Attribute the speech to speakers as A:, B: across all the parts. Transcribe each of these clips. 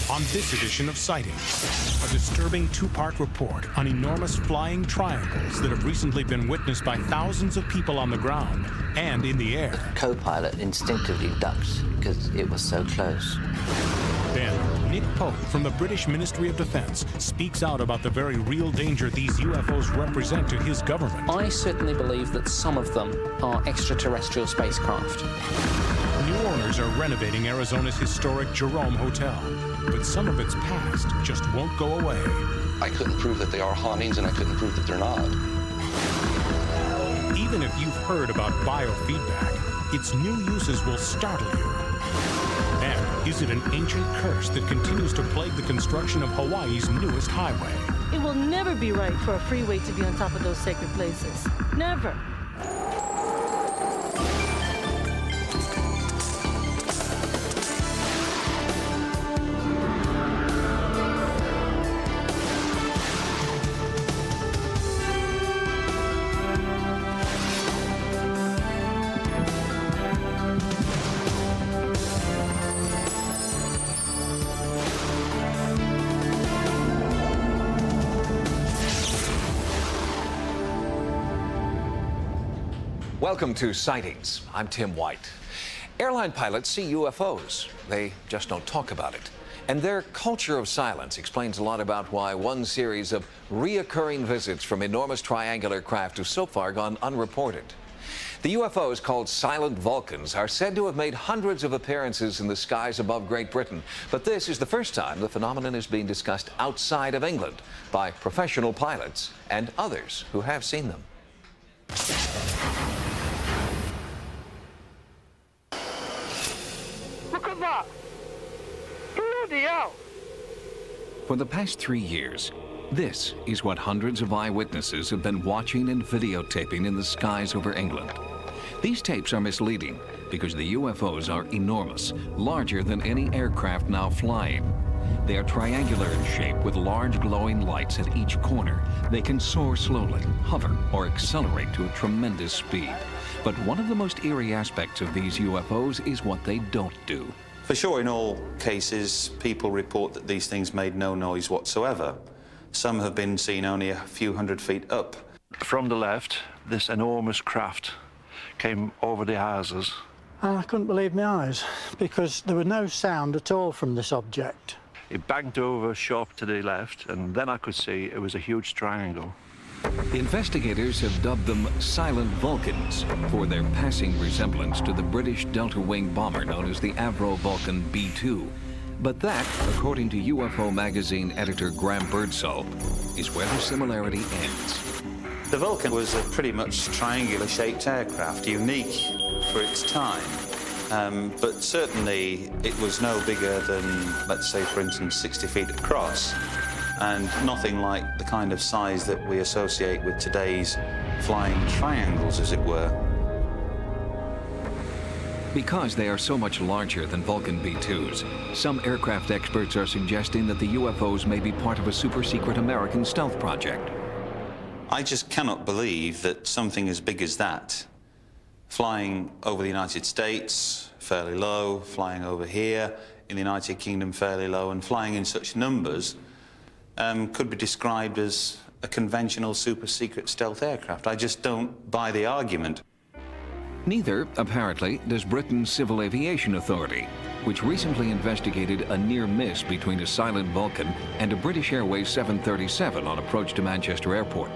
A: On this edition of Sightings, a disturbing two-part report on enormous flying triangles that have recently been witnessed by thousands of people on the ground and in the air.
B: The co-pilot instinctively ducked because it was so close.
A: Then, Nick Pope from the British Ministry of Defense speaks out about the very real danger these UFOs represent to his government.
C: I certainly believe that some of them are extraterrestrial spacecraft.
A: New owners are renovating Arizona's historic Jerome Hotel, but some of its past just won't go away.
D: I couldn't prove that they are hauntings, and I couldn't prove that they're not.
A: Even if you've heard about biofeedback, its new uses will startle you. And is it an ancient curse that continues to plague the construction of Hawaii's newest highway?
E: It will never be right for a freeway to be on top of those sacred places. Never.
F: Welcome to Sightings. I'm Tim White. Airline pilots see UFOs. They just don't talk about it. And their culture of silence explains a lot about why one series of reoccurring visits from enormous triangular craft have so far gone unreported. The UFOs, called silent Vulcans, are said to have made hundreds of appearances in the skies above Great Britain. But this is the first time the phenomenon is being discussed outside of England by professional pilots and others who have seen them.
G: Look at that! Bloody hell!
F: For the past 3 years, this is what hundreds of eyewitnesses have been watching and videotaping in the skies over England. These tapes are misleading because the UFOs are enormous, larger than any aircraft now flying. They are triangular in shape with large glowing lights at each corner. They can soar slowly, hover, or accelerate to a tremendous speed. But one of the most eerie aspects of these UFOs is what they don't do.
H: For sure, in all cases, people report that these things made no noise whatsoever. Some have been seen only a few hundred feet up.
I: From the left, this enormous craft came over the houses.
J: And I couldn't believe my eyes, because there was no sound at all from this object.
I: It banked over sharp to the left, and then I could see it was a huge triangle.
F: Investigators have dubbed them silent Vulcans for their passing resemblance to the British Delta Wing bomber known as the Avro Vulcan B-2. But that, according to UFO magazine editor Graham Birdsall, is where the similarity ends.
H: The Vulcan was a pretty much triangular-shaped aircraft, unique for its time. But certainly it was no bigger than, let's say, for instance, 60 feet across, and nothing like the kind of size that we associate with today's flying triangles, as it were.
F: Because they are so much larger than Vulcan B-2s, some aircraft experts are suggesting that the UFOs may be part of a super-secret American stealth project.
H: I just cannot believe that something as big as that, flying over the United States fairly low, flying over here in the United Kingdom fairly low, and flying in such numbers, could be described as a conventional super-secret stealth aircraft. I just don't buy the argument.
F: Neither, apparently, does Britain's Civil Aviation Authority, which recently investigated a near miss between a silent Vulcan and a British Airways 737 on approach to Manchester Airport.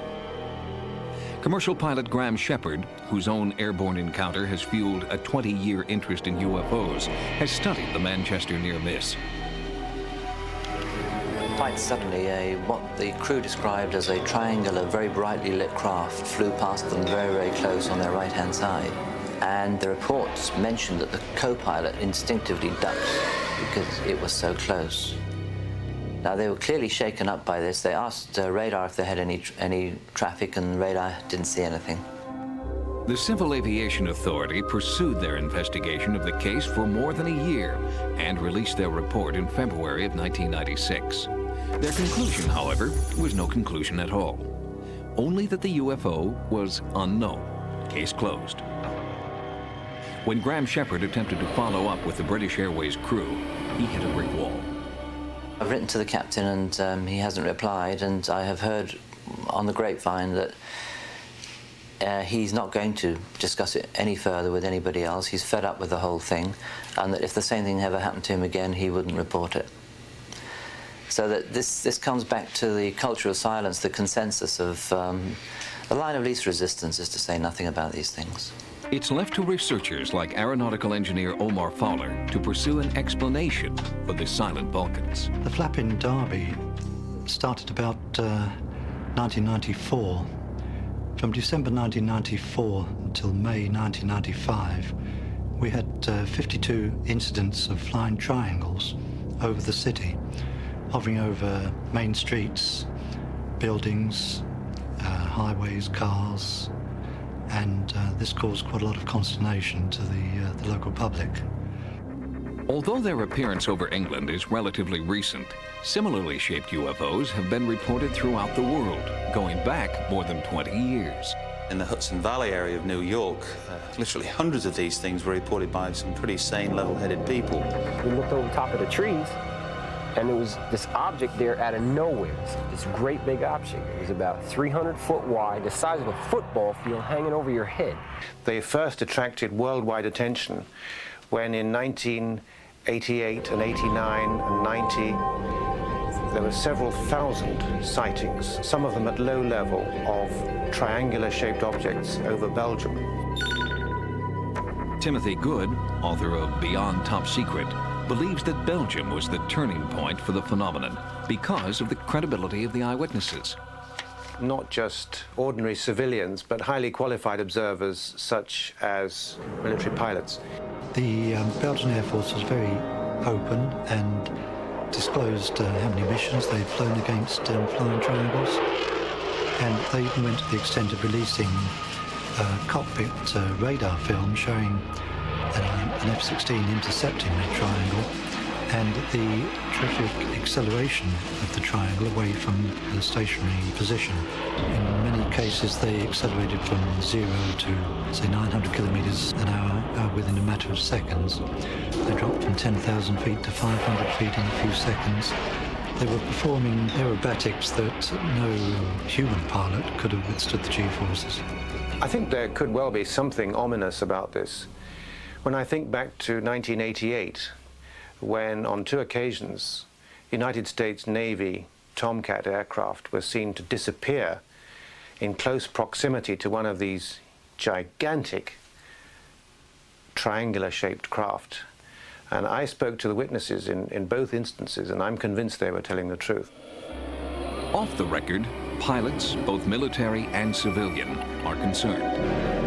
F: Commercial pilot Graham Shepherd, whose own airborne encounter has fueled a 20-year interest in UFOs, has studied the Manchester near miss.
B: Quite suddenly, what the crew described as a triangular, very brightly lit craft flew past them very, very close on their right-hand side. And the reports mentioned that the co-pilot instinctively ducked because it was so close. Now, they were clearly shaken up by this. They asked radar if they had any traffic, and radar didn't see anything.
F: The Civil Aviation Authority pursued their investigation of the case for more than a year and released their report in February of 1996. Their conclusion, however, was no conclusion at all. Only that the UFO was unknown. Case closed. When Graham Shepherd attempted to follow up with the British Airways crew, he hit a brick wall.
B: I've written to the captain and he hasn't replied, and I have heard on the grapevine that he's not going to discuss it any further with anybody else. He's fed up with the whole thing, and that if the same thing ever happened to him again, he wouldn't report it. So that this comes back to the culture of silence, the consensus of the line of least resistance is to say nothing about these things.
A: It's left to researchers like aeronautical engineer Omar Fowler to pursue an explanation for the silent Vulcans.
J: The flap in Derby started about 1994. From December 1994 until May 1995, we had 52 incidents of flying triangles over the city, hovering over main streets, buildings, highways, cars, and this caused quite a lot of consternation to the local public.
A: Although their appearance over England is relatively recent, similarly shaped UFOs have been reported throughout the world, going back more than 20 years.
H: In the Hudson Valley area of New York, literally hundreds of these things were reported by some pretty sane, level-headed people.
K: We looked over the top of the trees, and there was this object there out of nowhere, this great big object. It was about 300 foot wide, the size of a football field hanging over your head.
L: They first attracted worldwide attention when in 1988 and 89 and 90, there were several thousand sightings, some of them at low level, of triangular-shaped objects over Belgium.
A: Timothy Good, author of Beyond Top Secret, believes that Belgium was the turning point for the phenomenon because of the credibility of the eyewitnesses.
L: Not just ordinary civilians, but highly qualified observers such as military pilots.
J: The Belgian Air Force was very open and disclosed how many missions they'd flown against flying triangles, and they even went to the extent of releasing cockpit radar film showing an F-16 intercepting that triangle and the terrific acceleration of the triangle away from the stationary position. In many cases, they accelerated from 0 to, say, 900 kilometers an hour within a matter of seconds. They dropped from 10,000 feet to 500 feet in a few seconds. They were performing aerobatics that no human pilot could have withstood the G-forces.
L: I think there could well be something ominous about this. When I think back to 1988, when on 2 occasions United States Navy Tomcat aircraft were seen to disappear in close proximity to one of these gigantic triangular-shaped craft. And I spoke to the witnesses in both instances, and I'm convinced they were telling the truth.
A: Off the record, pilots, both military and civilian, are concerned.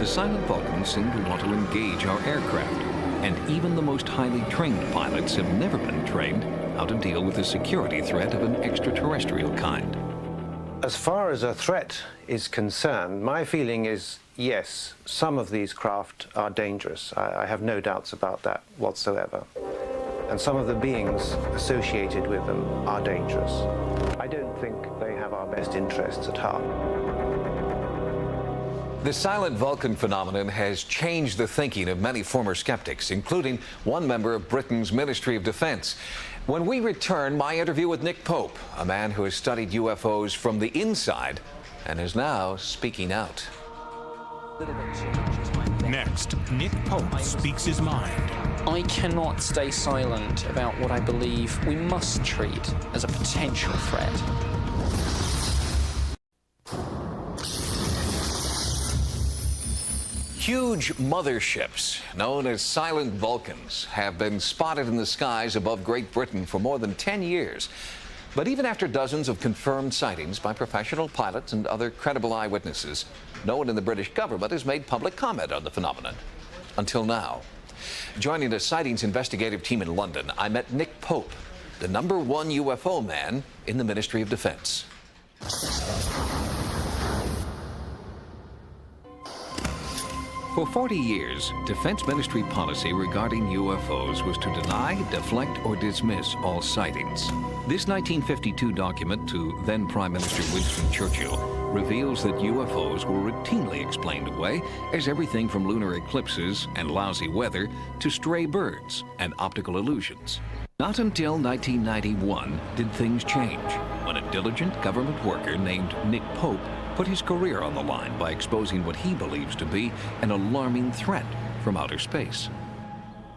A: The silent Vulcans seem to want to engage our aircraft, and even the most highly trained pilots have never been trained how to deal with a security threat of an extraterrestrial kind.
L: As far as a threat is concerned, my feeling is, yes, some of these craft are dangerous. I have no doubts about that whatsoever. And some of the beings associated with them are dangerous. I don't think they have our best interests at heart.
F: The silent Vulcan phenomenon has changed the thinking of many former skeptics, including one member of Britain's Ministry of Defense. When we return, my interview with Nick Pope, a man who has studied UFOs from the inside and is now speaking out.
A: Next, Nick Pope speaks his mind.
C: I cannot stay silent about what I believe we must treat as a potential threat.
F: Huge motherships, known as silent Vulcans, have been spotted in the skies above Great Britain for more than 10 years. But even after dozens of confirmed sightings by professional pilots and other credible eyewitnesses, no one in the British government has made public comment on the phenomenon. Until now. Joining a sightings investigative team in London, I met Nick Pope, the #1 UFO man in the Ministry of Defense. For 40 years, Defense Ministry policy regarding UFOs was to deny, deflect, or dismiss all sightings. This 1952 document to then Prime Minister Winston Churchill reveals that UFOs were routinely explained away as everything from lunar eclipses and lousy weather to stray birds and optical illusions.
A: Not until 1991 did things change, when a diligent government worker named Nick Pope put his career on the line by exposing what he believes to be an alarming threat from outer space.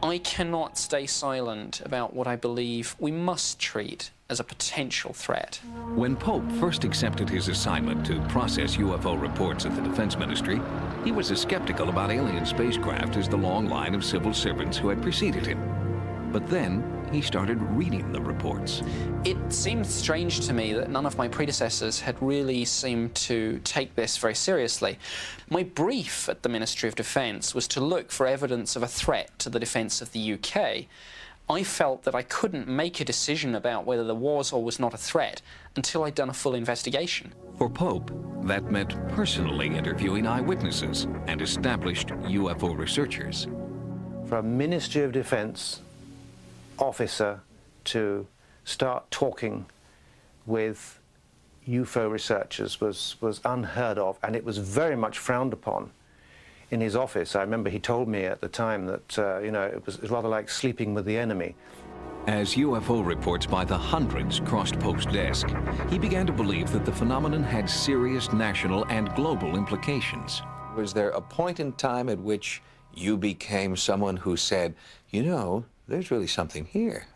C: I cannot stay silent about what I believe we must treat as a potential threat.
A: When Pope first accepted his assignment to process UFO reports at the Defense Ministry, he was as skeptical about alien spacecraft as the long line of civil servants who had preceded him. But then he started reading the reports.
C: It seemed strange to me that none of my predecessors had really seemed to take this very seriously. My brief at the Ministry of Defence was to look for evidence of a threat to the defence of the UK. I felt that I couldn't make a decision about whether there was or was not a threat until I'd done a full investigation.
A: For Pope, that meant personally interviewing eyewitnesses and established UFO researchers.
L: For a Ministry of Defence officer to start talking with UFO researchers was unheard of, and it was very much frowned upon in his office. I remember he told me at the time that, you know, it was rather like sleeping with the enemy.
A: As UFO reports by the hundreds crossed Pope's desk, he began to believe that the phenomenon had serious national and global implications.
F: Was there a point in time at which you became someone who said, you know, there's really something here?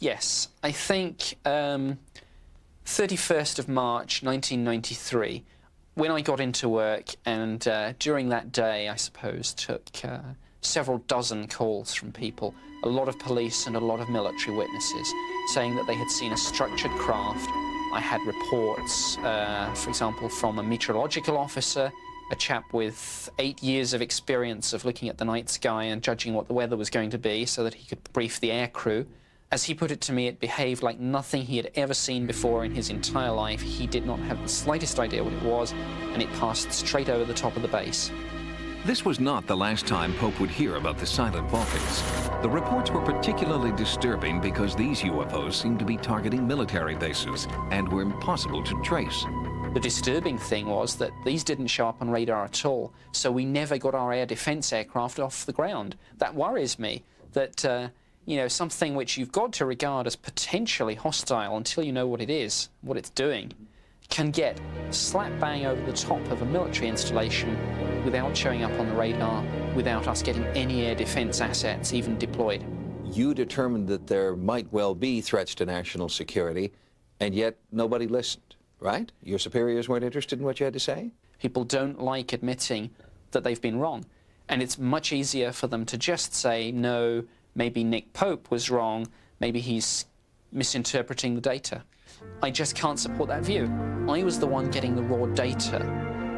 C: Yes, I think 31st of March 1993, when I got into work, and during that day, I suppose, took several dozen calls from people, a lot of police and a lot of military witnesses, saying that they had seen a structured craft. I had reports, for example, from a meteorological officer, a chap with 8 years of experience of looking at the night sky and judging what the weather was going to be so that he could brief the air crew. As he put it to me, it behaved like nothing he had ever seen before in his entire life. He did not have the slightest idea what it was, and it passed straight over the top of the base.
A: This was not the last time Pope would hear about the silent Vulcans. The reports were particularly disturbing because these UFOs seemed to be targeting military bases and were impossible to trace.
C: The disturbing thing was that these didn't show up on radar at all, so we never got our air defense aircraft off the ground. That worries me, that you know, something which you've got to regard as potentially hostile until you know what it is, what it's doing, can get slap bang over the top of a military installation without showing up on the radar, without us getting any air defense assets even deployed.
F: You determined that there might well be threats to national security, and yet nobody listened, right? Your superiors weren't interested in what you had to say?
C: People don't like admitting that they've been wrong, and it's much easier for them to just say, no, maybe Nick Pope was wrong, maybe he's misinterpreting the data. I just can't support that view. I was the one getting the raw data.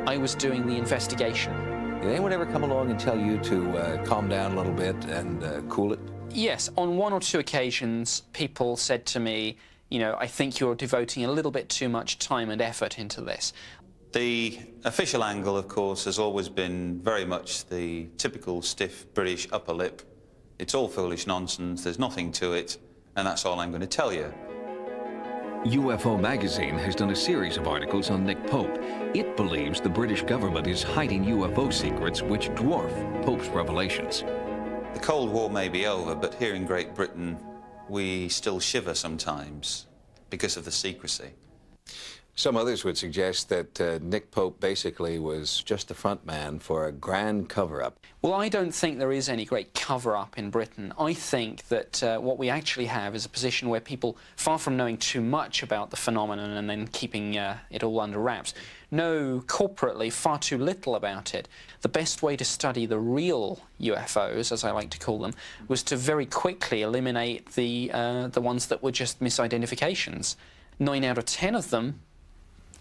C: I was doing the investigation.
F: Did anyone ever come along and tell you to calm down a little bit and cool it?
C: Yes, on one or two occasions, people said to me, you know, I think you're devoting a little bit too much time and effort into this.
H: The official angle, of course, has always been very much the typical stiff British upper lip. It's all foolish nonsense, there's nothing to it, and that's all I'm going to tell you.
A: UFO Magazine has done a series of articles on Nick Pope. It believes the British government is hiding UFO secrets which dwarf Pope's revelations.
H: The Cold War may be over, but here in Great Britain, we still shiver sometimes because of the secrecy.
F: Some others would suggest that Nick Pope basically was just the front man for a grand cover-up.
C: Well, I don't think there is any great cover-up in Britain. I think that what we actually have is a position where people, far from knowing too much about the phenomenon and then keeping it all under wraps, know corporately far too little about it. The best way to study the real UFOs, as I like to call them, was to very quickly eliminate the ones that were just misidentifications. 9 out of 10 of them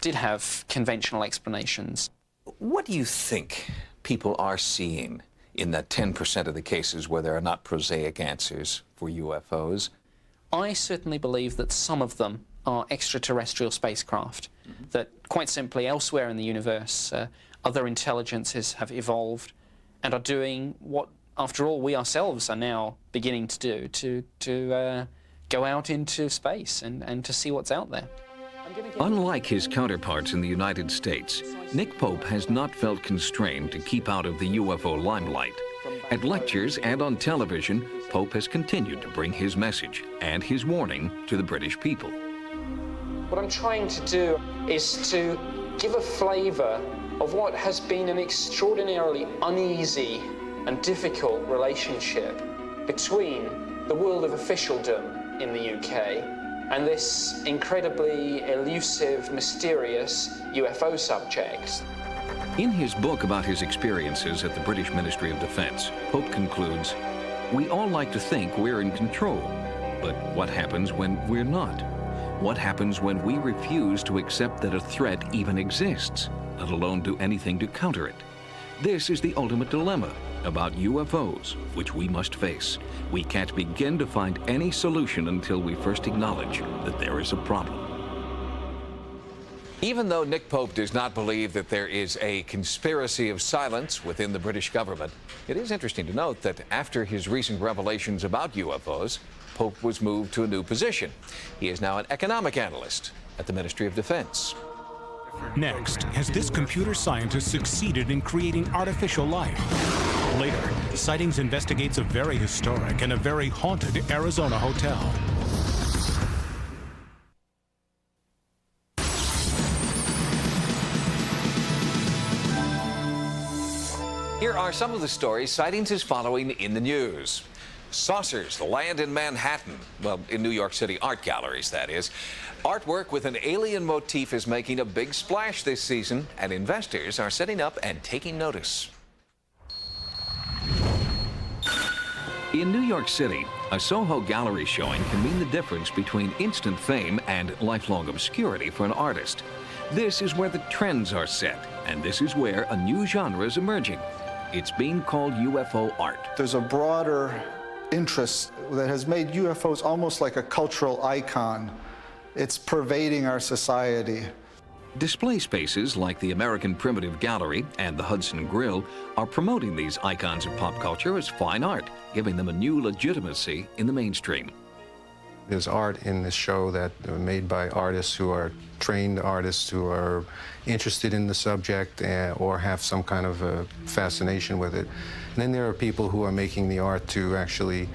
C: did have conventional explanations.
F: What do you think people are seeing in that 10% of the cases where there are not prosaic answers for UFOs?
C: I certainly believe that some of them are extraterrestrial spacecraft, that quite simply elsewhere in the universe other intelligences have evolved and are doing what, after all, we ourselves are now beginning to do, to go out into space and to see what's out there.
A: Unlike his counterparts in the United States, Nick Pope has not felt constrained to keep out of the UFO limelight. At lectures and on television, Pope has continued to bring his message and his warning to the British people.
C: What I'm trying to do is to give a flavour of what has been an extraordinarily uneasy and difficult relationship between the world of officialdom in the UK and this incredibly elusive, mysterious UFO subject.
A: In his book about his experiences at the British Ministry of Defence, Pope concludes, "We all like to think we're in control, but what happens when we're not? What happens when we refuse to accept that a threat even exists, let alone do anything to counter it? This is the ultimate dilemma about UFOs, which we must face. We can't begin to find any solution until we first acknowledge that there is a problem."
F: Even though Nick Pope does not believe that there is a conspiracy of silence within the British government, it is interesting to note that after his recent revelations about UFOs, Pope was moved to a new position. He is now an economic analyst at the Ministry of Defense.
M: Next, has this computer scientist succeeded in creating artificial life? Later, Sightings investigates a very historic and a very haunted Arizona hotel.
F: Here are some of the stories Sightings is following in the news. Saucers land in Manhattan, well, in New York City art galleries, that is. Artwork with an alien motif is making a big splash this season, and investors are setting up and taking notice.
A: In New York City, a Soho gallery showing can mean the difference between instant fame and lifelong obscurity for an artist. This is where the trends are set, and this is where a new genre is emerging. It's being called UFO art.
N: There's a broader interest that has made UFOs almost like a cultural icon. It's pervading our society.
A: Display spaces like the American Primitive Gallery and the Hudson Grill are promoting these icons of pop culture as fine art, giving them a new legitimacy in the mainstream.
O: There's art in this show that are made by artists who are trained artists who are interested in the subject or have some kind of a fascination with it. And then there are people who are making the art to actually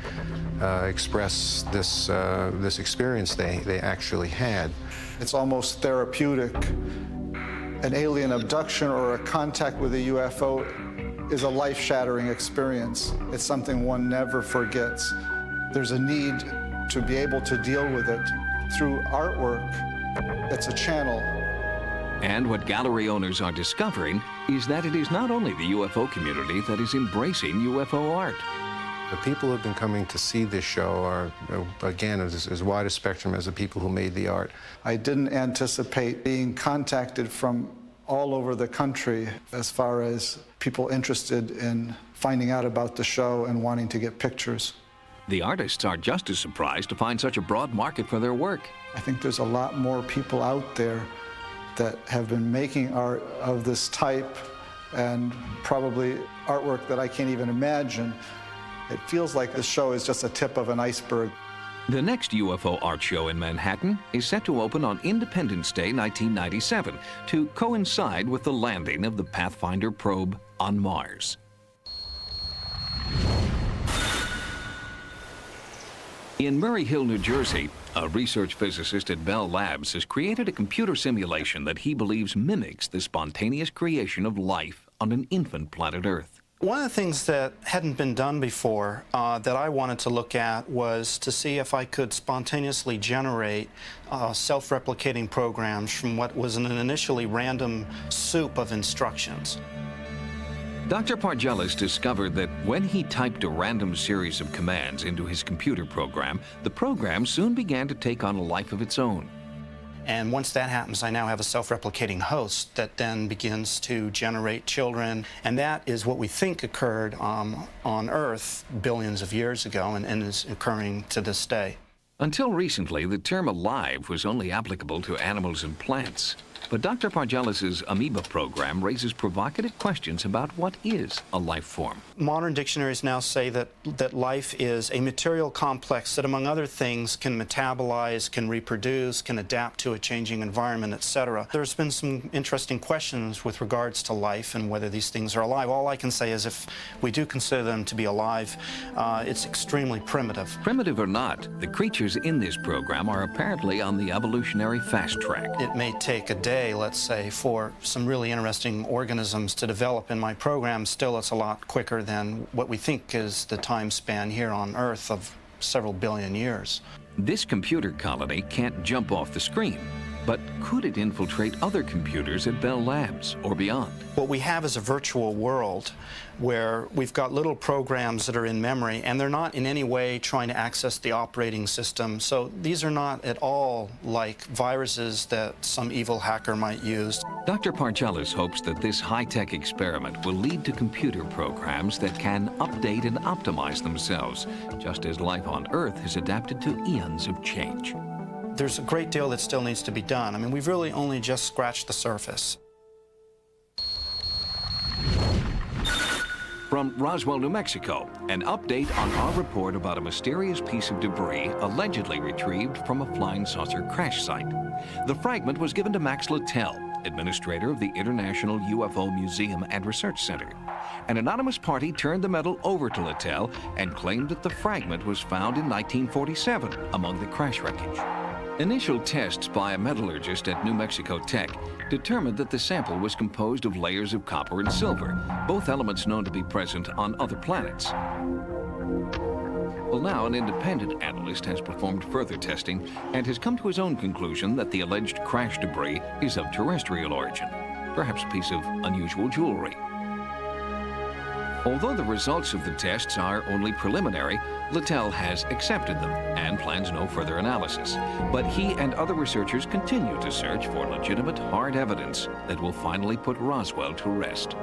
O: express this, this experience they actually had.
N: It's almost therapeutic. An alien abduction or a contact with a UFO is a life-shattering experience. It's something one never forgets. There's a need to be able to deal with it through artwork. It's a channel.
A: And what gallery owners are discovering is that it is not only the UFO community that is embracing UFO art.
O: The people who have been coming to see this show are, again, as wide a spectrum as the people who made the art.
N: I didn't anticipate being contacted from all over the country as far as people interested in finding out about the show and wanting to get pictures.
A: The artists are just as surprised to find such a broad market for their work.
N: I think there's a lot more people out there that have been making art of this type and probably artwork that I can't even imagine. It feels like this show is just a tip of an iceberg.
A: The next UFO art show in Manhattan is set to open on Independence Day 1997 to coincide with the landing of the Pathfinder probe on Mars. In Murray Hill, New Jersey, a research physicist at Bell Labs has created a computer simulation that he believes mimics the spontaneous creation of life on an infant planet Earth.
P: One of the things that hadn't been done before that I wanted to look at was to see if I could spontaneously generate self-replicating programs from what was an initially random soup of instructions.
A: Dr. Pargelis discovered that when he typed a random series of commands into his computer program, the program soon began to take on a life of its own.
P: And once that happens, I now have a self-replicating host that then begins to generate children. And that is what we think occurred on Earth billions of years ago and is occurring to this day.
A: Until recently, the term alive was only applicable to animals and plants. But Dr. Pargelis's amoeba program raises provocative questions about what is a life form.
P: Modern dictionaries now say that life is a material complex that, among other things, can metabolize, can reproduce, can adapt to a changing environment, etc. There's been some interesting questions with regards to life and whether these things are alive. All I can say is if we do consider them to be alive, it's extremely primitive.
A: Primitive or not, the creatures in this program are apparently on the evolutionary fast track.
P: It may take a day, let's say, for some really interesting organisms to develop in my program. Still, it's a lot quicker than what we think is the time span here on Earth of several billion years.
A: This computer colony can't jump off the screen, but could it infiltrate other computers at Bell Labs or beyond?
P: What we have is a virtual world where we've got little programs that are in memory, and they're not in any way trying to access the operating system. So these are not at all like viruses that some evil hacker might use.
A: Dr. Pargelis hopes that this high-tech experiment will lead to computer programs that can update and optimize themselves, just as life on Earth has adapted to eons of change.
P: There's a great deal that still needs to be done. I mean, we've really only just scratched the surface.
A: From Roswell, New Mexico, an update on our report about a mysterious piece of debris allegedly retrieved from a flying saucer crash site. The fragment was given to Max Littell, administrator of the International UFO Museum and Research Center. An anonymous party turned the metal over to Littell and claimed that the fragment was found in 1947 among the crash wreckage. Initial tests by a metallurgist at New Mexico Tech determined that the sample was composed of layers of copper and silver, both elements known to be present on other planets. Well, now an independent analyst has performed further testing and has come to his own conclusion that the alleged crash debris is of terrestrial origin, perhaps a piece of unusual jewelry. Although the results of the tests are only preliminary, Littell has accepted them and plans no further analysis. But he and other researchers continue to search for legitimate, hard evidence that will finally put Roswell to rest.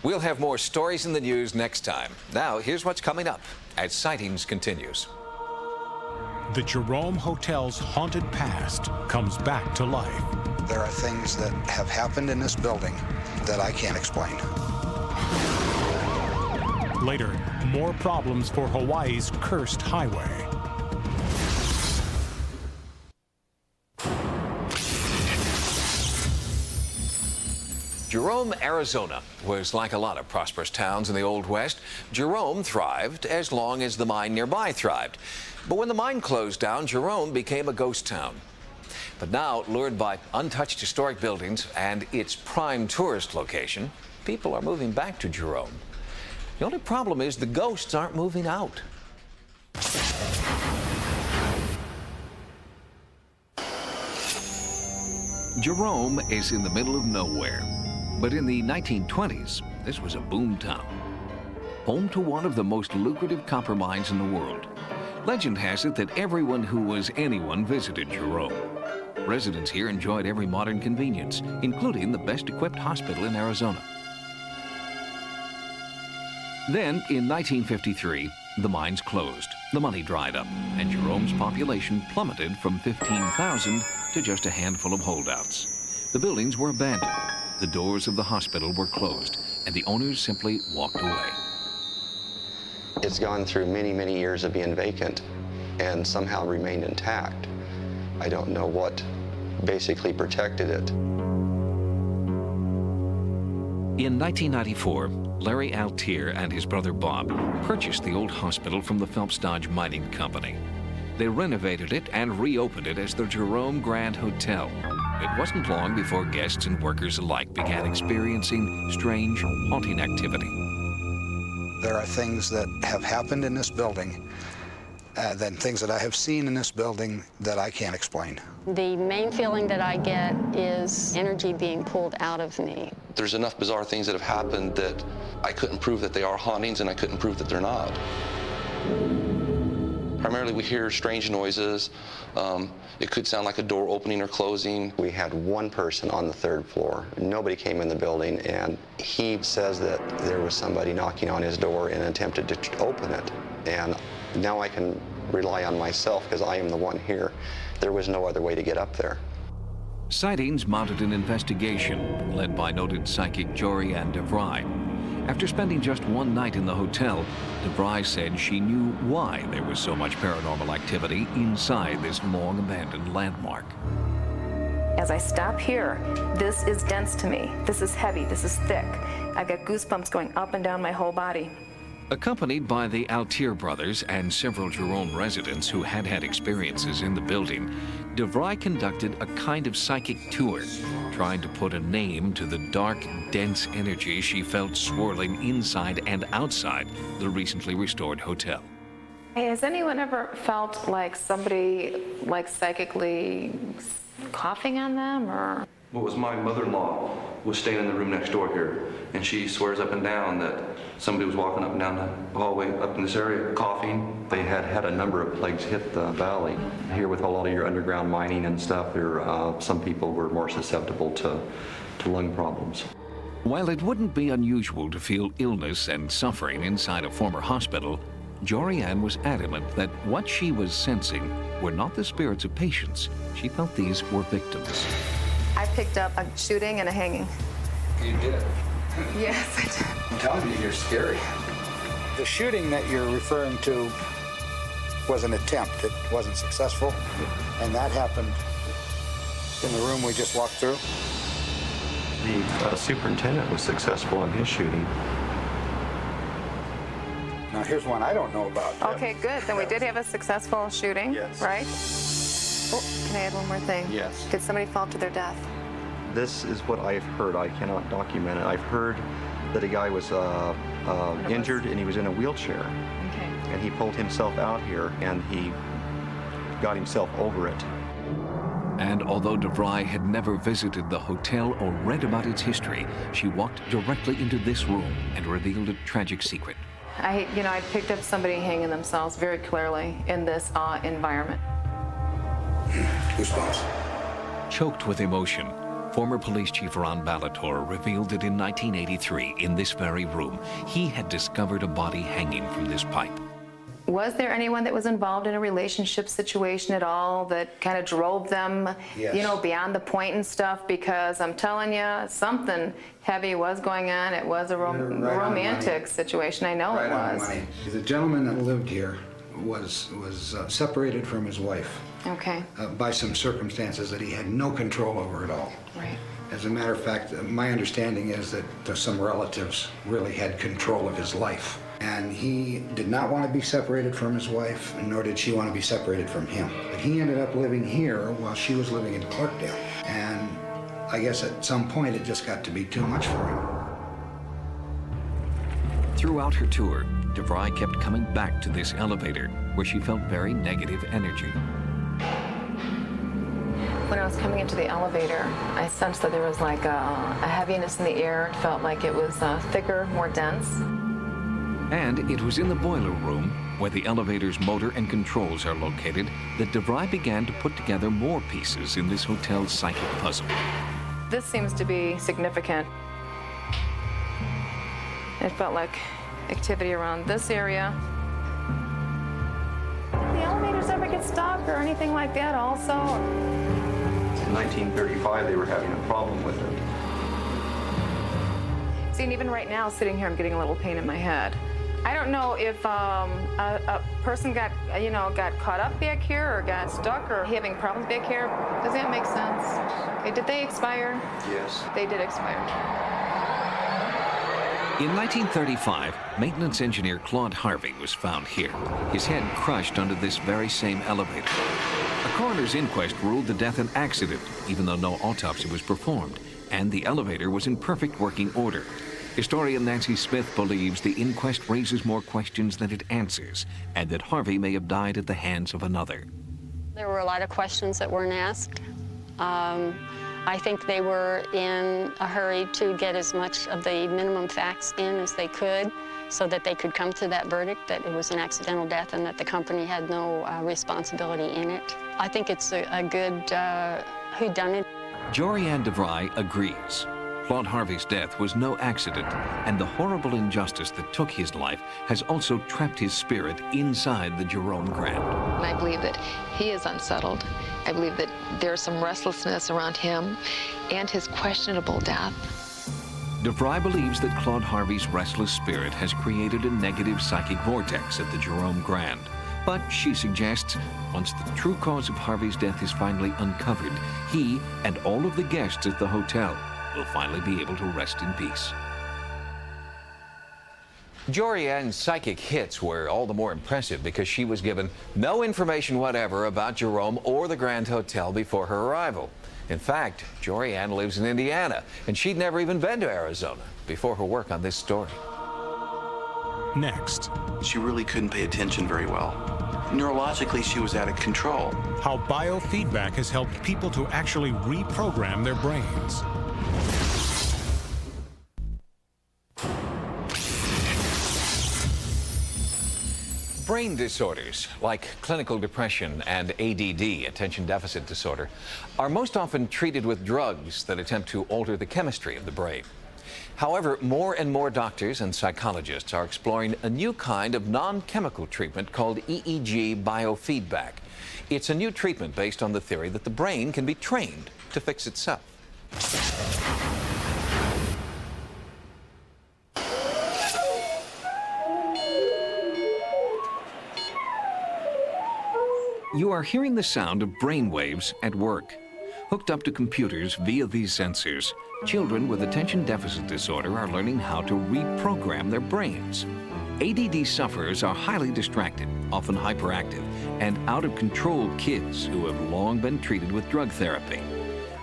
F: We'll have more stories in the news next time. Now, here's what's coming up as Sightings continues.
M: The Jerome Hotel's haunted past comes back to life.
Q: There are things that have happened in this building that I can't explain.
M: Later, more problems for Hawaii's cursed highway.
F: Jerome, Arizona was like a lot of prosperous towns in the Old West. Jerome thrived as long as the mine nearby thrived. But when the mine closed down, Jerome became a ghost town. But now, lured by untouched historic buildings and its prime tourist location, people are moving back to Jerome. The only problem is the ghosts aren't moving out.
A: Jerome is in the middle of nowhere. But in the 1920s, this was a boom town, home to one of the most lucrative copper mines in the world. Legend has it that everyone who was anyone visited Jerome. Residents here enjoyed every modern convenience, including the best-equipped hospital in Arizona. Then, in 1953, the mines closed, the money dried up, and Jerome's population plummeted from 15,000 to just a handful of holdouts. The buildings were abandoned, the doors of the hospital were closed, and the owners simply walked away.
R: It's gone through many, many years of being vacant and somehow remained intact. I don't know what basically protected it.
A: In 1994, Larry Altier and his brother Bob purchased the old hospital from the Phelps Dodge Mining Company. They renovated it and reopened it as the Jerome Grand Hotel. It wasn't long before guests and workers alike began experiencing strange, haunting activity.
Q: There are things that have happened in this building, then things that I have seen in this building that I can't explain.
S: The main feeling that I get is energy being pulled out of me.
D: There's enough bizarre things that have happened that I couldn't prove that they are hauntings, and I couldn't prove that they're not. Primarily, we hear strange noises. It could sound like a door opening or closing.
R: We had one person on the third floor. Nobody came in the building, and he says that there was somebody knocking on his door and attempted to open it. And now I can rely on myself because I am the one here. There was no other way to get up there.
A: Sightings mounted an investigation led by noted psychic Jerome DeVry. After spending just one night in the hotel, DeVry said she knew why there was so much paranormal activity inside this long-abandoned landmark.
T: As I stop here, this is dense to me. This is heavy. This is thick. I've got goosebumps going up and down my whole body.
A: Accompanied by the Altier brothers and several Jerome residents who had had experiences in the building, DeVry conducted a kind of psychic tour, trying to put a name to the dark, dense energy she felt swirling inside and outside the recently restored hotel.
T: Hey, has anyone ever felt like somebody, like psychically coughing on them, or?
D: What was my mother-in-law was staying in the room next door here, and she swears up and down that somebody was walking up and down the hallway up in this area coughing. They had had a number of plagues hit the valley. Here with a lot of your underground mining and stuff, some people were more susceptible to lung problems.
A: While it wouldn't be unusual to feel illness and suffering inside a former hospital, Jorianne was adamant that what she was sensing were not the spirits of patients. She felt these were victims.
T: I picked up a shooting and a hanging.
Q: You did?
T: Yes, I did.
Q: I'm telling you, you're scary. The shooting that you're referring to was an attempt. It wasn't successful, and that happened in the room we just walked through.
O: The superintendent was successful in his shooting.
Q: Now, here's one I don't know about.
T: Okay, good. Then we did have a successful shooting, right? Oh, can I add one more thing?
O: Yes.
T: Did somebody fall to their death?
O: This is what I've heard. I cannot document it. I've heard that a guy was injured and he was in a wheelchair.
T: Okay.
O: And he pulled himself out here and he got himself over it.
A: And although DeVry had never visited the hotel or read about its history, she walked directly into this room and revealed a tragic secret.
T: I picked up somebody hanging themselves very clearly in this environment.
Q: Goosebumps.
A: Choked with emotion, former police chief Ron Balator revealed that in 1983, in this very room, he had discovered a body hanging from this pipe.
T: Was there anyone that was involved in a relationship situation at all that kind of drove them,
Q: Yes.
T: Beyond the point and stuff? Because I'm telling you, something heavy was going on. It was a romantic situation. I know
Q: Right
T: it
Q: on
T: was.
Q: the money. The gentleman that lived here was separated from his wife
T: Okay.
Q: by some circumstances that he had no control over at all.
T: Right.
Q: As a matter of fact, my understanding is that some relatives really had control of his life. And he did not want to be separated from his wife, nor did she want to be separated from him. But he ended up living here while she was living in Clarkdale. And I guess at some point it just got to be too much for him.
A: Throughout her tour, DeVry kept coming back to this elevator where she felt very negative energy.
T: When I was coming into the elevator, I sensed that there was like a heaviness in the air. It felt like it was thicker, more dense.
A: And it was in the boiler room, where the elevator's motor and controls are located, that DeVry began to put together more pieces in this hotel's psychic puzzle.
T: This seems to be significant. It felt like activity around this area. Did the elevators ever get stuck or anything like that also?
O: In 1935, they were having a problem with it.
T: See, and even right now, sitting here, I'm getting a little pain in my head. I don't know if a person got caught up back here or got stuck or having problems back here. Does that make sense? Okay, did they expire?
O: Yes.
T: They did expire.
A: In 1935, maintenance engineer Claude Harvey was found here, his head crushed under this very same elevator. A coroner's inquest ruled the death an accident, even though no autopsy was performed, and the elevator was in perfect working order. Historian Nancy Smith believes the inquest raises more questions than it answers, and that Harvey may have died at the hands of another.
S: There were a lot of questions that weren't asked. I think they were in a hurry to get as much of the minimum facts in as they could so that they could come to that verdict that it was an accidental death and that the company had no responsibility in it. I think it's a good whodunit.
A: Jorianne DeVry agrees. Claude Harvey's death was no accident, and the horrible injustice that took his life has also trapped his spirit inside the Jerome Grand.
U: And I believe that he is unsettled. I believe that there's some restlessness around him and his questionable death.
A: DeVry believes that Claude Harvey's restless spirit has created a negative psychic vortex at the Jerome Grand. But she suggests, once the true cause of Harvey's death is finally uncovered, he and all of the guests at the hotel will finally be able to rest in peace.
F: Jory Ann's psychic hits were all the more impressive because she was given no information whatever about Jerome or the Grand Hotel before her arrival. In fact, Jory Ann lives in Indiana, and she'd never even been to Arizona before her work on this story.
M: Next.
D: She really couldn't pay attention very well. Neurologically, she was out of control.
M: How biofeedback has helped people to actually reprogram their brains.
F: Brain disorders, like clinical depression and ADD, attention deficit disorder, are most often treated with drugs that attempt to alter the chemistry of the brain. However, more and more doctors and psychologists are exploring a new kind of non-chemical treatment called EEG biofeedback. It's a new treatment based on the theory that the brain can be trained to fix itself.
A: You are hearing the sound of brain waves at work. Hooked up to computers via these sensors, children with attention deficit disorder are learning how to reprogram their brains. ADD sufferers are highly distracted, often hyperactive, and out-of-control kids who have long been treated with drug therapy.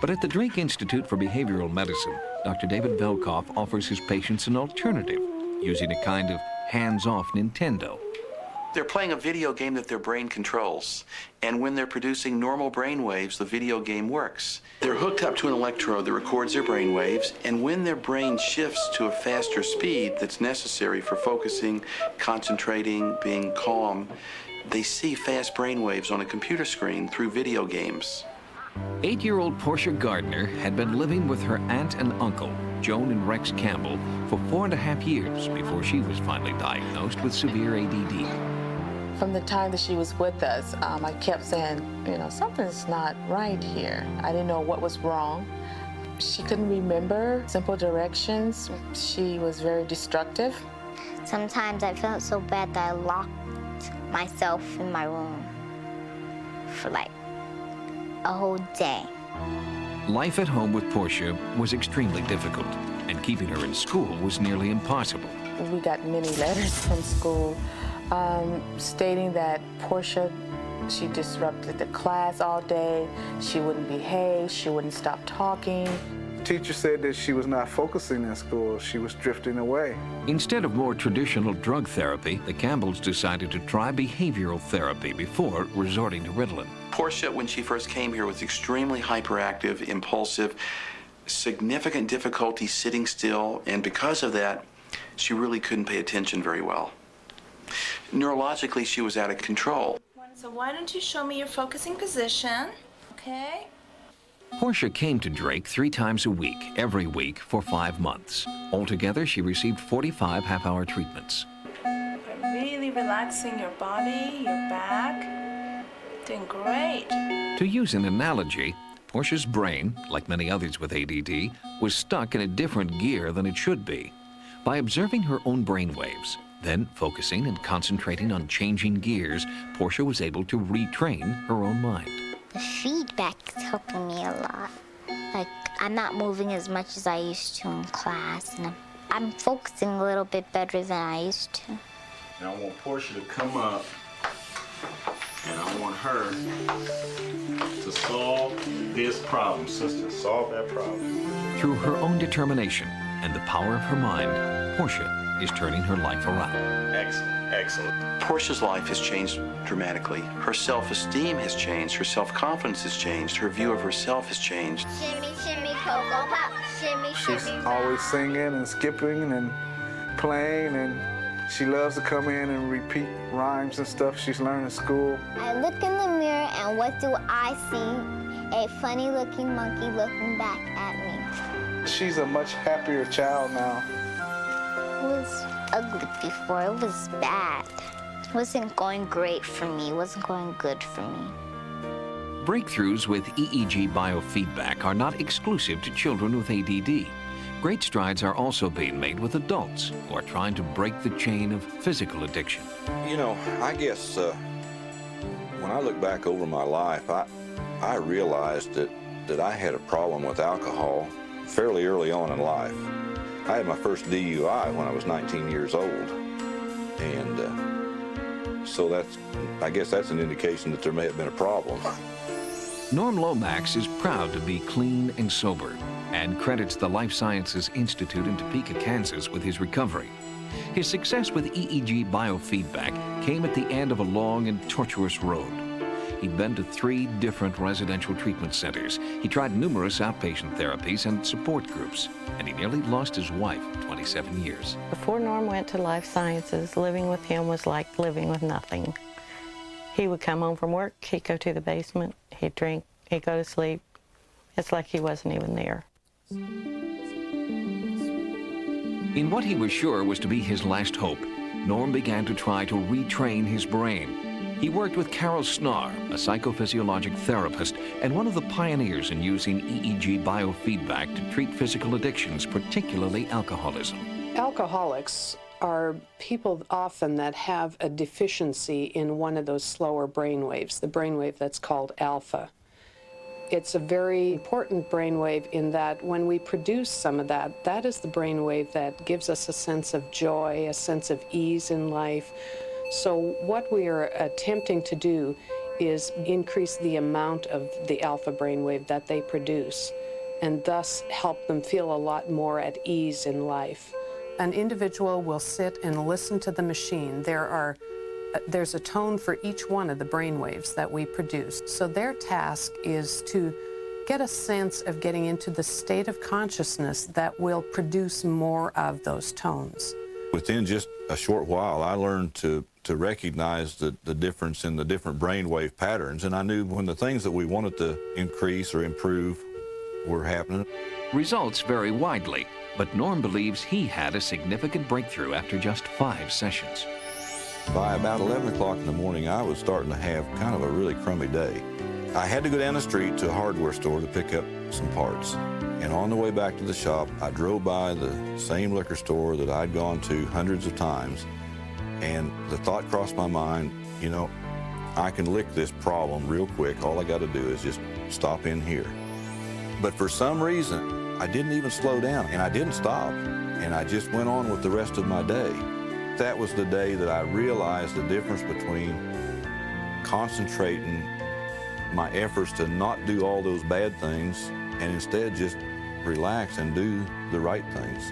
A: But at the Drake Institute for Behavioral Medicine, Dr. David Velkoff offers his patients an alternative, using a kind of hands-off Nintendo.
D: They're playing a video game that their brain controls, and when they're producing normal brain waves, the video game works. They're hooked up to an electrode that records their brain waves, and when their brain shifts to a faster speed that's necessary for focusing, concentrating, being calm, they see fast brain waves on a computer screen through video games.
A: 8-year-old Portia Gardner had been living with her aunt and uncle, Joan and Rex Campbell, for 4.5 years before she was finally diagnosed with severe ADD.
V: From the time that she was with us, I kept saying, you know, something's not right here. I didn't know what was wrong. She couldn't remember simple directions. She was very destructive.
W: Sometimes I felt so bad that I locked myself in my room for like a whole day.
A: Life at home with Portia was extremely difficult, and keeping her in school was nearly impossible.
V: We got many letters from school stating that Portia, she disrupted the class all day, she wouldn't behave, she wouldn't stop talking.
N: The teacher said that she was not focusing in school, she was drifting away.
A: Instead of more traditional drug therapy, the Campbells decided to try behavioral therapy before resorting to Ritalin.
D: Portia, when she first came here, was extremely hyperactive, impulsive, significant difficulty sitting still, and because of that, she really couldn't pay attention very well. Neurologically, she was out of control.
X: So why don't you show me your focusing position, okay?
A: Portia came to Drake 3 times a week, every week, for 5 months. Altogether, she received 45 half-hour treatments.
X: Really relaxing your body, your back. Doing great.
A: To use an analogy, Portia's brain, like many others with ADD, was stuck in a different gear than it should be. By observing her own brain waves, then focusing and concentrating on changing gears, Portia was able to retrain her own mind.
W: The feedback is helping me a lot. Like, I'm not moving as much as I used to in class, and I'm focusing a little bit better than I used to.
Y: And I want Portia to come up, and I want her to solve this problem, sister. Solve that problem.
A: Through her own determination and the power of her mind, Portia is turning her life around.
Y: Excellent, excellent.
D: Portia's life has changed dramatically. Her self-esteem has changed, her self-confidence has changed, her view of herself has changed.
W: Shimmy, shimmy, Cocoa Pop. Shimmy,
N: She's
W: shimmy.
N: always singing and skipping and playing, and she loves to come in and repeat rhymes and stuff she's learned in school.
W: I look in the mirror, and what do I see? A funny-looking monkey looking back at me.
N: She's a much happier child now.
W: It was ugly before. It was bad. It wasn't going great for me. It wasn't going good for me.
A: Breakthroughs with EEG biofeedback are not exclusive to children with ADD. Great strides are also being made with adults who are trying to break the chain of physical addiction.
B: You know, I guess when I look back over my life, I realized that I had a problem with alcohol fairly early on in life. I had my first DUI when I was 19 years old. And so I guess that's an indication that there may have been a problem.
A: Norm Lomax is proud to be clean and sober and credits the Life Sciences Institute in Topeka, Kansas with his recovery. His success with EEG biofeedback came at the end of a long and tortuous road. He'd been to 3 different residential treatment centers. He tried numerous outpatient therapies and support groups, and he nearly lost his wife of 27 years.
E: Before Norm went to Life Sciences, living with him was like living with nothing. He would come home from work, he'd go to the basement, he'd drink, he'd go to sleep. It's like he wasn't even there.
A: In what he was sure was to be his last hope, Norm began to try to retrain his brain. He worked with Carol Snar, a psychophysiologic therapist and one of the pioneers in using EEG biofeedback to treat physical addictions, particularly alcoholism.
G: Alcoholics are people often that have a deficiency in one of those slower brain waves, the brainwave that's called alpha. It's a very important brainwave in that when we produce some of that, that is the brainwave that gives us a sense of joy, a sense of ease in life. So what we are attempting to do is increase the amount of the alpha brainwave that they produce and thus help them feel a lot more at ease in life. An individual will sit and listen to the machine. There's a tone for each one of the brain waves that we produce. So their task is to get a sense of getting into the state of consciousness that will produce more of those tones.
B: Within just a short while, I learned to recognize the difference in the different brainwave patterns, and I knew when the things that we wanted to increase or improve were happening.
A: Results vary widely, but Norm believes he had a significant breakthrough after just 5 sessions.
B: By about 11 o'clock in the morning, I was starting to have kind of a really crummy day. I had to go down the street to a hardware store to pick up some parts. And on the way back to the shop, I drove by the same liquor store that I'd gone to hundreds of times. And the thought crossed my mind, you know, I can lick this problem real quick. All I got to do is just stop in here. But for some reason, I didn't even slow down, and I didn't stop. And I just went on with the rest of my day. That was the day that I realized the difference between concentrating my efforts to not do all those bad things and instead just relax and do the right things.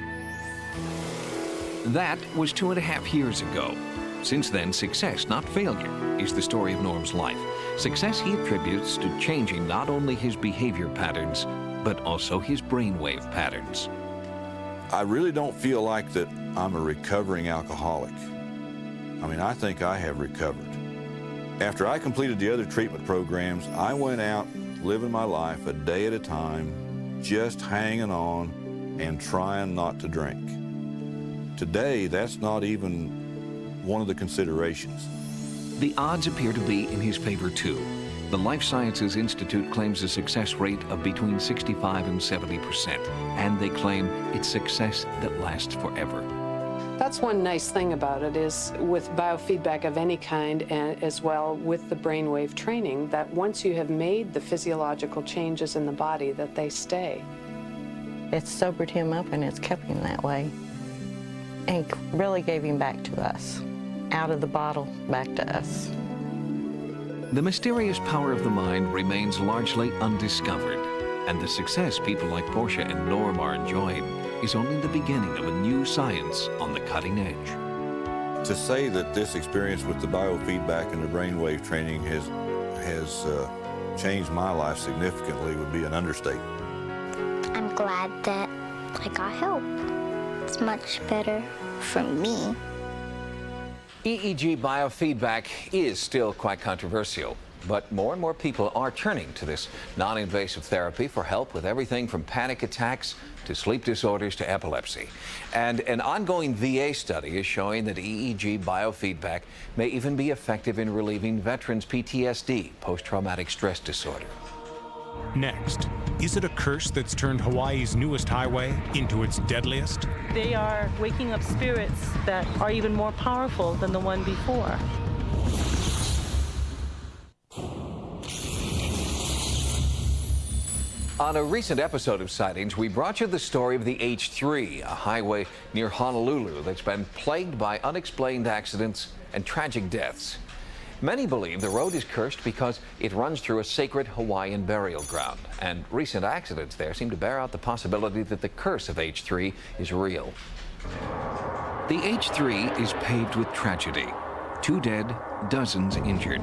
A: That was 2.5 years ago. Since then, success, not failure, is the story of Norm's life. Success he attributes to changing not only his behavior patterns, but also his brainwave patterns.
B: I really don't feel like that I'm a recovering alcoholic. I mean, I think I have recovered. After I completed the other treatment programs, I went out living my life a day at a time, just hanging on and trying not to drink. Today, that's not even one of the considerations.
A: The odds appear to be in his favor, too. The Life Sciences Institute claims a success rate of between 65 and 70%, and they claim it's success that lasts forever.
G: That's one nice thing about it is with biofeedback of any kind and as well with the brainwave training that once you have made the physiological changes in the body that they stay.
E: It's sobered him up and it's kept him that way and really gave him back to us, out of the bottle, back to us.
A: The mysterious power of the mind remains largely undiscovered, and the success people like Portia and Norm are enjoying is only the beginning of a new science on the cutting edge.
B: To say that this experience with the biofeedback and the brainwave training has changed my life significantly would be an understatement.
W: I'm glad that I got help. It's much better for me.
F: EEG biofeedback is still quite controversial. But more and more people are turning to this non-invasive therapy for help with everything from panic attacks to sleep disorders to epilepsy. And an ongoing VA study is showing that EEG biofeedback may even be effective in relieving veterans' PTSD, post-traumatic stress disorder.
M: Next, is it a curse that's turned Hawaii's newest highway into its deadliest?
H: They are waking up spirits that are even more powerful than the one before.
F: On a recent episode of Sightings, we brought you the story of the H3, a highway near Honolulu that's been plagued by unexplained accidents and tragic deaths. Many believe the road is cursed because it runs through a sacred Hawaiian burial ground, and recent accidents there seem to bear out the possibility that the curse of H3 is real.
A: The H3 is paved with tragedy. 2 dead, dozens injured.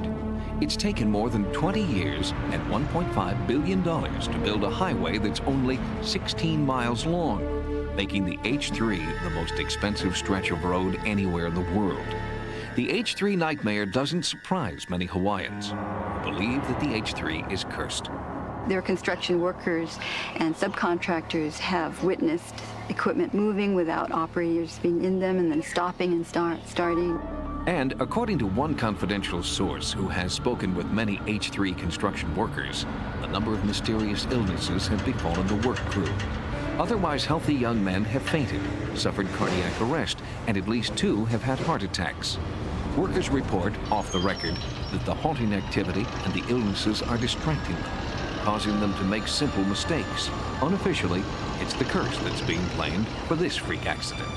A: It's taken more than 20 years and $1.5 billion to build a highway that's only 16 miles long, making the H3 the most expensive stretch of road anywhere in the world. The H3 nightmare doesn't surprise many Hawaiians who believe that the H3 is cursed.
I: Their construction workers and subcontractors have witnessed equipment moving without operators being in them and then stopping and starting.
A: And according to one confidential source who has spoken with many H3 construction workers, a number of mysterious illnesses have befallen the work crew. Otherwise healthy young men have fainted, suffered cardiac arrest, and at least 2 have had heart attacks. Workers report, off the record, that the haunting activity and the illnesses are distracting them, causing them to make simple mistakes. Unofficially, it's the curse that's being blamed for this freak accident.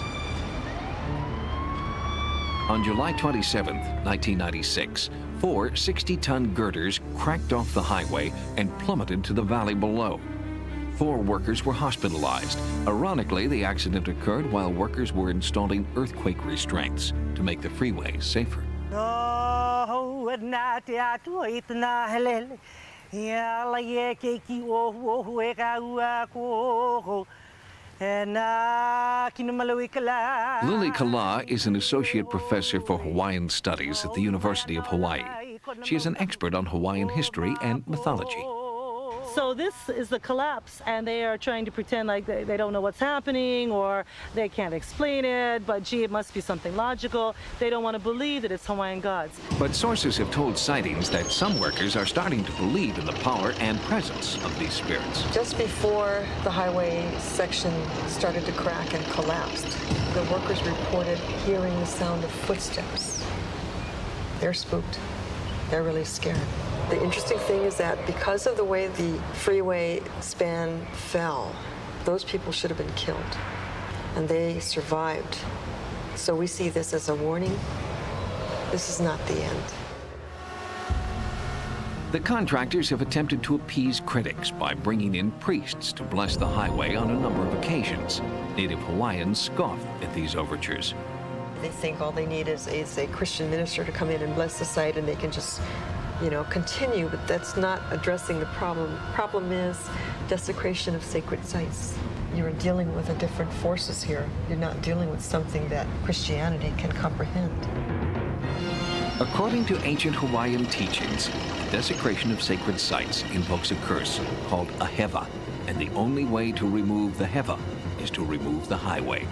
A: On July 27, 1996, 4 60-ton girders cracked off the highway and plummeted to the valley below. 4 workers were hospitalized. Ironically, the accident occurred while workers were installing earthquake restraints to make the freeway safer. Lily Kala is an associate professor for Hawaiian studies at the University of Hawaii. She is an expert on Hawaiian history and mythology.
H: So this is the collapse, and they are trying to pretend like they don't know what's happening or they can't explain it, but gee, it must be something logical. They don't want to believe that it's Hawaiian gods.
A: But sources have told Sightings that some workers are starting to believe in the power and presence of these spirits.
J: Just before the highway section started to crack and collapsed, the workers reported hearing the sound of footsteps. They're spooked. They're really scared. The interesting thing is that because of the way the freeway span fell, those people should have been killed, and they survived. So we see this as a warning. This is not the end.
A: The contractors have attempted to appease critics by bringing in priests to bless the highway on a number of occasions. Native Hawaiians scoff at these overtures.
J: They think all they need is a Christian minister to come in and bless the site, and they can just continue, but that's not addressing the problem. The problem is desecration of sacred sites. You're dealing with different forces here. You're not dealing with something that Christianity can comprehend.
A: According to ancient Hawaiian teachings, the desecration of sacred sites invokes a curse called a heva, and the only way to remove the heva is to remove the highway.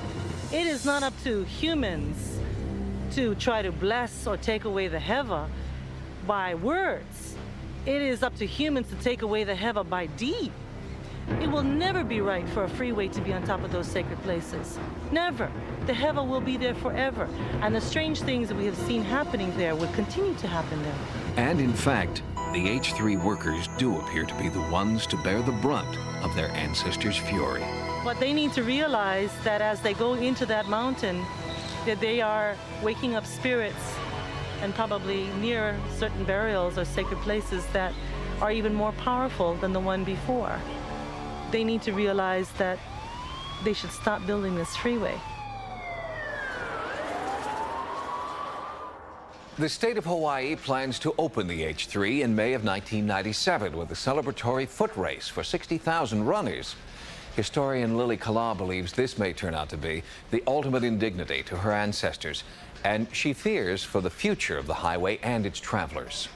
H: It is not up to humans to try to bless or take away the heva by words. It is up to humans to take away the heva by deed. It will never be right for a freeway to be on top of those sacred places. Never. The heva will be there forever. And the strange things that we have seen happening there will continue to happen there.
A: And in fact, the H3 workers do appear to be the ones to bear the brunt of their ancestors' fury.
H: But they need to realize that as they go into that mountain, that they are waking up spirits and probably near certain burials or sacred places that are even more powerful than the one before. They need to realize that they should stop building this freeway.
F: The state of Hawaii plans to open the H3 in May of 1997 with a celebratory foot race for 60,000 runners. Historian Lily Kala believes this may turn out to be the ultimate indignity to her ancestors, and she fears for the future of the highway and its travelers.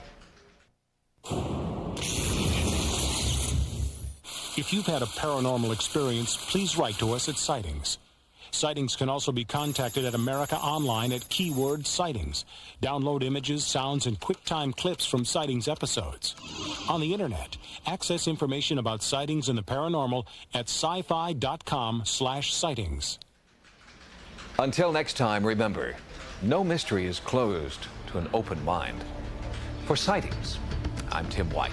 M: If you've had a paranormal experience, please write to us at Sightings. Sightings can also be contacted at America Online at keyword sightings. Download images, sounds, and QuickTime clips from Sightings episodes. On the internet, access information about sightings and the paranormal at sci-fi.com/sightings.
F: Until next time, remember, no mystery is closed to an open mind. For Sightings, I'm Tim White.